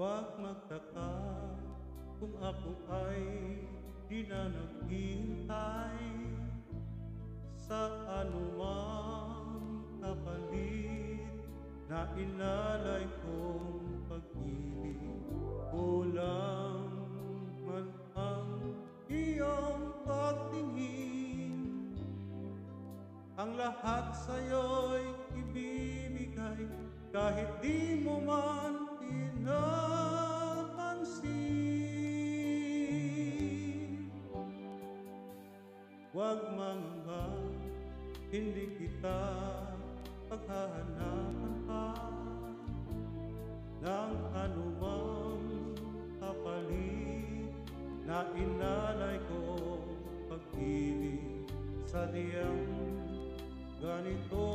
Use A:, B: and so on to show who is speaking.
A: Huwag magtaka kung ako ay di na naghihintay sa anumang kapalit na inalay kong pag-ibig. Kulang man ang iyong pagtingin, ang lahat sa'yo'y ibibigay kahit di mo man pinapansin. Huwag mangamba, hindi kita paghahanapan pa ng anumang kapalit na inalay kong pag-ibig. Sadyang ganito